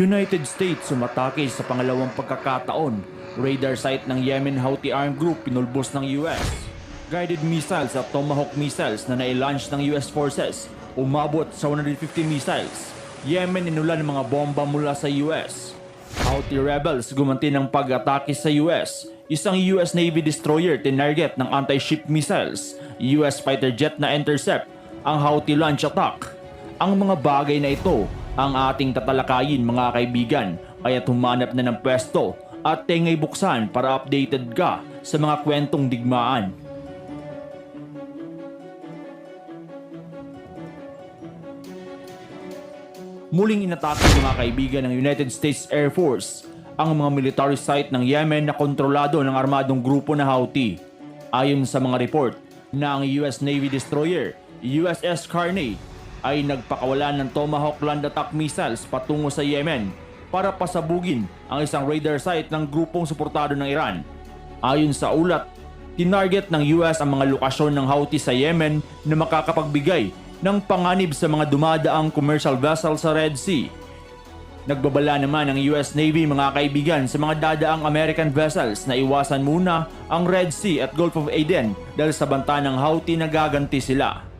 United States sumatake sa pangalawang pagkakataon. Radar site ng Yemen Houthi armed group pinulbos ng US. Guided missiles at Tomahawk missiles na nai-launch ng US forces umabot sa 150 missiles. Yemen inulan ng mga bomba mula sa US. Houthi rebels gumanti ng pag-atake sa US. Isang US Navy destroyer tinarget ng anti-ship missiles. US fighter jet na intercept ang Houthi launch attack. Ang mga bagay na ito ang ating tatalakayin mga kaibigan, kaya humanap na ng pwesto at tengay buksan para updated ka sa mga kwentong digmaan. Muling inatake mga kaibigan ng United States Air Force ang mga military site ng Yemen na kontrolado ng armadong grupo na Houthi. Ayon sa mga report na ang US Navy destroyer USS Carney ay nagpakawalan ng Tomahawk land attack missiles patungo sa Yemen para pasabugin ang isang radar site ng grupong suportado ng Iran. Ayon sa ulat, tinarget ng US ang mga lokasyon ng Houthi sa Yemen na makakapagbigay ng panganib sa mga dumadaang commercial vessel sa Red Sea. Nagbabala naman ang US Navy mga kaibigan sa mga dadaang American vessels na iwasan muna ang Red Sea at Gulf of Aden dahil sa banta ng Houthi na gaganti sila.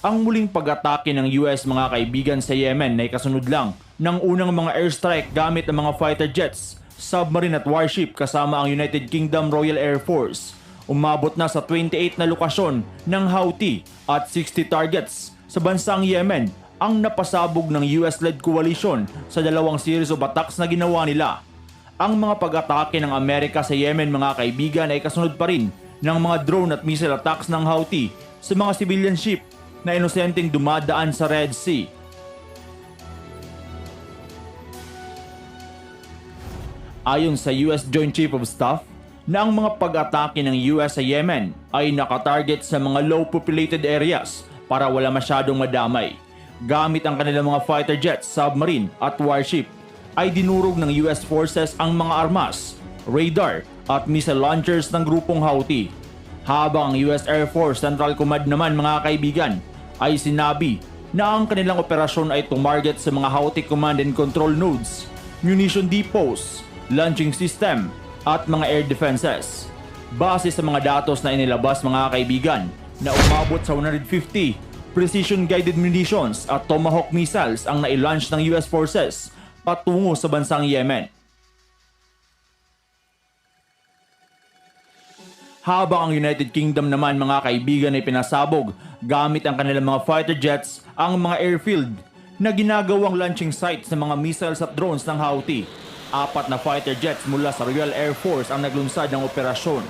Ang muling pag-atake ng US mga kaibigan sa Yemen ay kasunod lang ng unang mga airstrike gamit ang mga fighter jets, submarine at warship kasama ang United Kingdom Royal Air Force. Umabot na sa 28 na lokasyon ng Houthi at 60 targets sa bansang Yemen ang napasabog ng US-led coalition sa dalawang series of attacks na ginawa nila. Ang mga pag-atake ng Amerika sa Yemen mga kaibigan ay kasunod pa rin ng mga drone at missile attacks ng Houthi sa mga civilian ship na inosenteng dumadaan sa Red Sea. Ayon sa US Joint Chief of Staff, na ang mga pag-atake ng US sa Yemen ay nakatarget sa mga low-populated areas para wala masyadong madamay. Gamit ang kanilang mga fighter jets, submarine at warship, ay dinurog ng US forces ang mga armas, radar at missile launchers ng grupong Houthi. Habang ang US Air Force Central Command naman mga kaibigan, ay sinabi na ang kanilang operasyon ay tumarget sa mga Houthi command and control nodes, munition depots, launching system, at mga air defenses. Base sa mga datos na inilabas mga kaibigan, na umabot sa 150 precision-guided munitions at Tomahawk missiles ang nai-launch ng US forces patungo sa bansang Yemen. Habang ang United Kingdom naman mga kaibigan ay pinasabog gamit ang kanilang mga fighter jets ang mga airfield na ginagawang launching sites ng mga missiles at drones ng Houthi. 4 na fighter jets mula sa Royal Air Force ang naglunsad ng operasyon.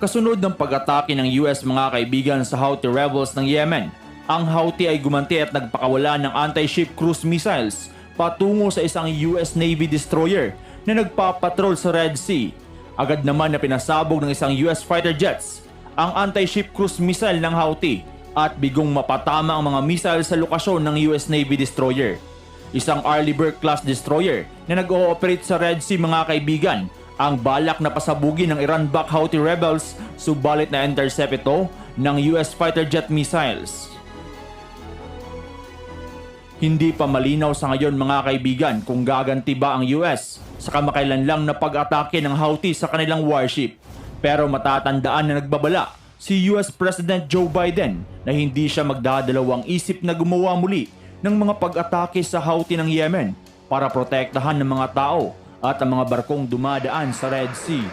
Kasunod ng pag-atake ng US mga kaibigan sa Houthi rebels ng Yemen, ang Houthi ay gumanti at nagpakawala ng anti-ship cruise missiles patungo sa isang US Navy destroyer na nagpapatrol sa Red Sea. Agad naman na pinasabog ng isang US fighter jets ang anti-ship cruise missile ng Houthi at bigong mapatama ang mga missile sa lokasyon ng US Navy destroyer. Isang Arleigh Burke-class destroyer na nag-ooperate sa Red Sea mga kaibigan ang balak na pasabugin ng Iran-backed Houthi rebels, subalit na intercept ito ng US fighter jet missiles. Hindi pa malinaw sa ngayon mga kaibigan kung gaganti ba ang US sa kamakailan lang na pag-atake ng Houthi sa kanilang warship. Pero matatandaan na nagbabala si US President Joe Biden na hindi siya magdadalawang isip na gumawa muli ng mga pag-atake sa Houthi ng Yemen para protektahan ng mga tao at ang mga barkong dumadaan sa Red Sea.